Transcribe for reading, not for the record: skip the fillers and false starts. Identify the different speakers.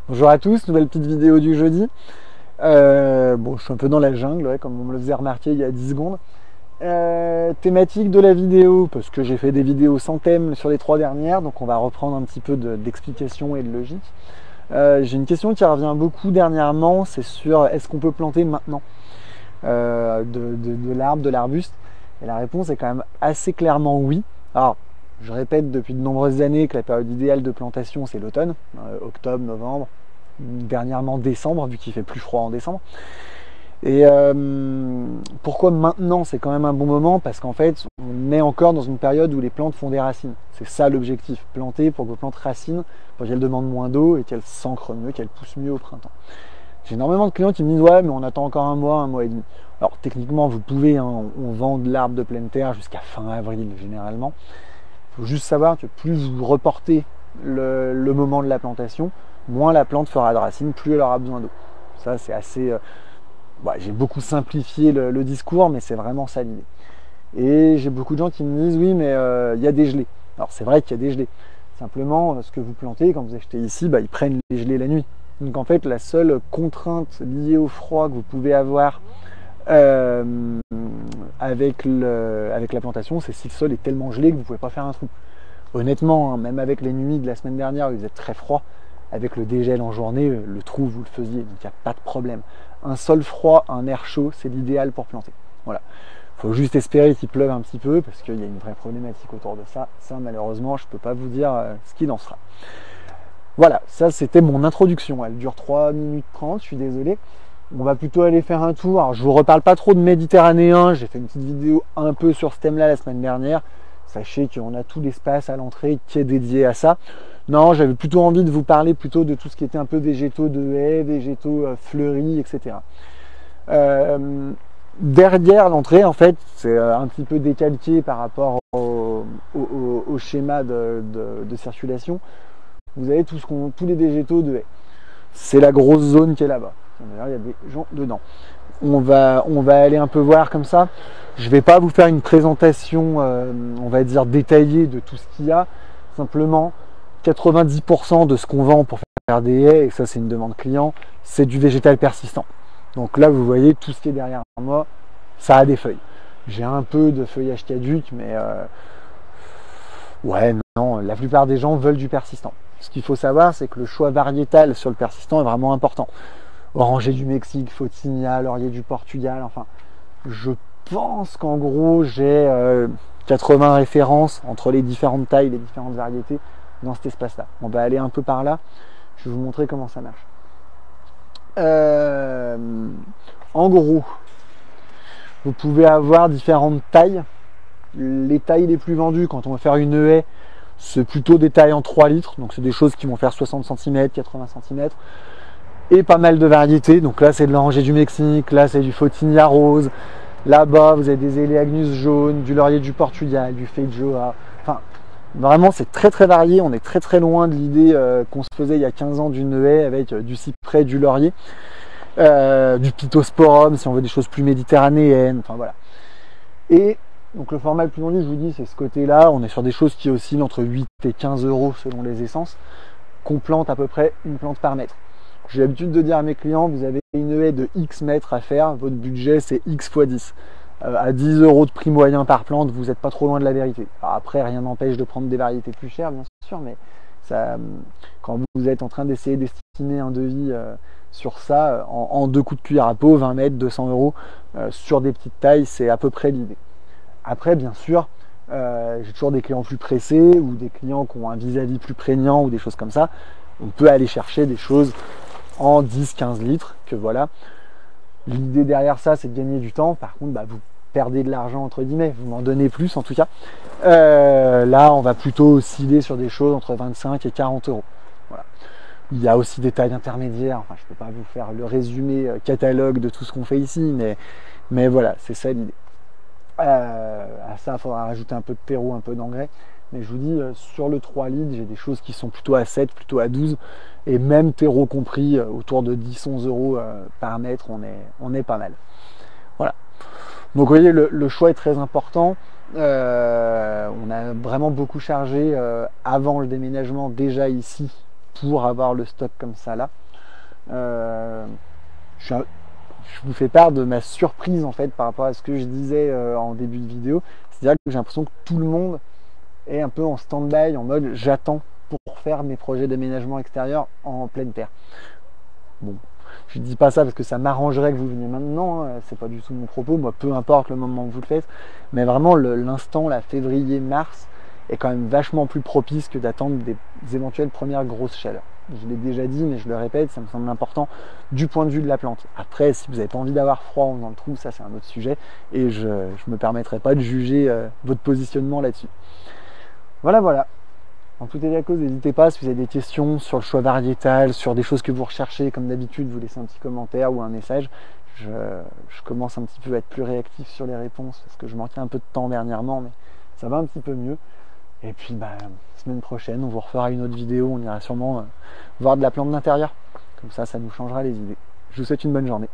Speaker 1: Bonjour à tous, nouvelle petite vidéo du jeudi. Bon, je suis un peu dans la jungle, ouais, comme on me le faisait remarquer il y a 10 secondes. Thématique de la vidéo, parce que j'ai fait des vidéos sans thème sur les 3 dernières, donc on va reprendre un petit peu d'explication et de logique. J'ai une question qui revient beaucoup dernièrement, c'est sur est-ce qu'on peut planter maintenant de l'arbre, de l'arbuste. Et la réponse est quand même assez clairement oui. Alors, je répète depuis de nombreuses années que la période idéale de plantation c'est l'automne, octobre, novembre, dernièrement décembre, vu qu'il fait plus froid en décembre. Et pourquoi maintenant c'est quand même un bon moment? Parce qu'en fait, on est encore dans une période où les plantes font des racines. C'est ça l'objectif, planter pour que vos plantes racinent, pour qu'elles demandent moins d'eau et qu'elles s'ancrent mieux, qu'elles poussent mieux au printemps. J'ai énormément de clients qui me disent ouais mais on attend encore un mois et demi. Alors techniquement vous pouvez, hein, on vend de l'arbre de pleine terre jusqu'à fin avril généralement. Il faut juste savoir que plus vous reportez le moment de la plantation, moins la plante fera de racines, plus elle aura besoin d'eau. Ça c'est assez... j'ai beaucoup simplifié le discours, mais c'est vraiment ça l'idée. Et j'ai beaucoup de gens qui me disent oui mais il y a des gelées. Alors c'est vrai qu'il y a des gelées. Simplement ce que vous plantez quand vous achetez ici, ils prennent les gelées la nuit. Donc en fait la seule contrainte liée au froid que vous pouvez avoir avec la plantation, c'est si le sol est tellement gelé que vous ne pouvez pas faire un trou. Honnêtement, hein, même avec les nuits de la semaine dernière où il faisait très froid, avec le dégel en journée, le trou vous le faisiez, donc il n'y a pas de problème. Un sol froid, un air chaud, c'est l'idéal pour planter. Voilà. Il faut juste espérer qu'il pleuve un petit peu, parce qu'il y a une vraie problématique autour de ça. Ça, malheureusement, je ne peux pas vous dire ce qu'il en sera. Voilà, ça c'était mon introduction. Elle dure 3 minutes 30, je suis désolé. On va plutôt aller faire un tour. Alors, je vous reparle pas trop de méditerranéen. J'ai fait une petite vidéo un peu sur ce thème-là la semaine dernière. Sachez qu'on a tout l'espace à l'entrée qui est dédié à ça. Non, j'avais plutôt envie de vous parler plutôt de tout ce qui était un peu végétaux de haies, végétaux fleuris, etc. Derrière l'entrée, en fait, c'est un petit peu décalqué par rapport au schéma de circulation. Vous avez tous les végétaux de haies. C'est la grosse zone qui est là-bas. D'ailleurs, il y a des gens dedans. On va aller un peu voir comme ça. Je ne vais pas vous faire une présentation, on va dire, détaillée de tout ce qu'il y a. Simplement, 90% de ce qu'on vend pour faire des haies, et ça c'est une demande client, c'est du végétal persistant. Donc là, vous voyez, tout ce qui est derrière moi, ça a des feuilles. J'ai un peu de feuillage caduc, mais ouais, non, la plupart des gens veulent du persistant. Ce qu'il faut savoir, c'est que le choix variétal sur le persistant est vraiment important. Oranger du Mexique, Photinia, laurier du Portugal, enfin, je pense qu'en gros, j'ai 80 références entre les différentes tailles, les différentes variétés dans cet espace-là. On va aller un peu par là, je vais vous montrer comment ça marche. En gros, vous pouvez avoir différentes tailles. Les tailles les plus vendues quand on va faire une haie, c'est plutôt des tailles en 3 litres, donc c'est des choses qui vont faire 60 cm, 80 cm, et pas mal de variétés. Donc là c'est de l'oranger du Mexique, là c'est du Photinia rose, là-bas vous avez des Eleagnus jaunes, du laurier du Portugal, du Feijoa, enfin vraiment c'est très très varié. On est très très loin de l'idée qu'on se faisait il y a 15 ans d'une haie avec du cyprès, du laurier, du Pittosporum si on veut des choses plus méditerranéennes, enfin voilà. Et donc le format le plus vendu, je vous dis, c'est ce côté-là. On est sur des choses qui oscillent entre 8 et 15 euros selon les essences, qu'on plante à peu près une plante par mètre. J'ai l'habitude de dire à mes clients, vous avez une haie de X mètres à faire, votre budget c'est X fois 10. À 10 euros de prix moyen par plante, vous n'êtes pas trop loin de la vérité. Alors après, rien n'empêche de prendre des variétés plus chères, bien sûr, mais ça, quand vous êtes en train d'essayer d'estimer un devis sur ça, en 2 coups de cuillère à peau, 20 mètres, 200 euros, sur des petites tailles, c'est à peu près l'idée. Après, bien sûr, j'ai toujours des clients plus pressés ou des clients qui ont un vis-à-vis plus prégnant ou des choses comme ça. On peut aller chercher des choses en 10-15 litres, que voilà. L'idée derrière ça, c'est de gagner du temps. Par contre, vous perdez de l'argent, entre guillemets. Vous m'en donnez plus, en tout cas. Là, on va plutôt osciller sur des choses entre 25 et 40 euros. Voilà. Il y a aussi des tailles intermédiaires. Enfin, je ne peux pas vous faire le résumé catalogue de tout ce qu'on fait ici, mais voilà, c'est ça l'idée. À ça, il faudra rajouter un peu de terreau, un peu d'engrais. Mais je vous dis, sur le 3 litres, j'ai des choses qui sont plutôt à 7, plutôt à 12. Et même terreau compris, autour de 10-11 euros par mètre, on est pas mal. Voilà. Donc vous voyez, le choix est très important. On a vraiment beaucoup chargé avant le déménagement déjà ici pour avoir le stock comme ça là. Je vous fais part de ma surprise en fait par rapport à ce que je disais en début de vidéo. C'est-à-dire que j'ai l'impression que tout le monde est un peu en stand-by, en mode j'attends pour faire mes projets d'aménagement extérieur en pleine terre. Bon, je ne dis pas ça parce que ça m'arrangerait que vous veniez maintenant, hein, c'est pas du tout mon propos, moi peu importe le moment où vous le faites, mais vraiment l'instant, là, février-mars, est quand même vachement plus propice que d'attendre des éventuelles premières grosses chaleurs. Je l'ai déjà dit, mais je le répète, ça me semble important du point de vue de la plante. Après, si vous n'avez pas envie d'avoir froid en faisant le trou, ça c'est un autre sujet, et je ne me permettrai pas de juger votre positionnement là-dessus. Voilà. En tout état de cause, n'hésitez pas si vous avez des questions sur le choix variétal, sur des choses que vous recherchez, comme d'habitude, vous laissez un petit commentaire ou un message. Je commence un petit peu à être plus réactif sur les réponses parce que je manquais un peu de temps dernièrement, mais ça va un petit peu mieux. Et puis, semaine prochaine, on vous refera une autre vidéo, on ira sûrement voir de la plante d'intérieur. Comme ça nous changera les idées. Je vous souhaite une bonne journée.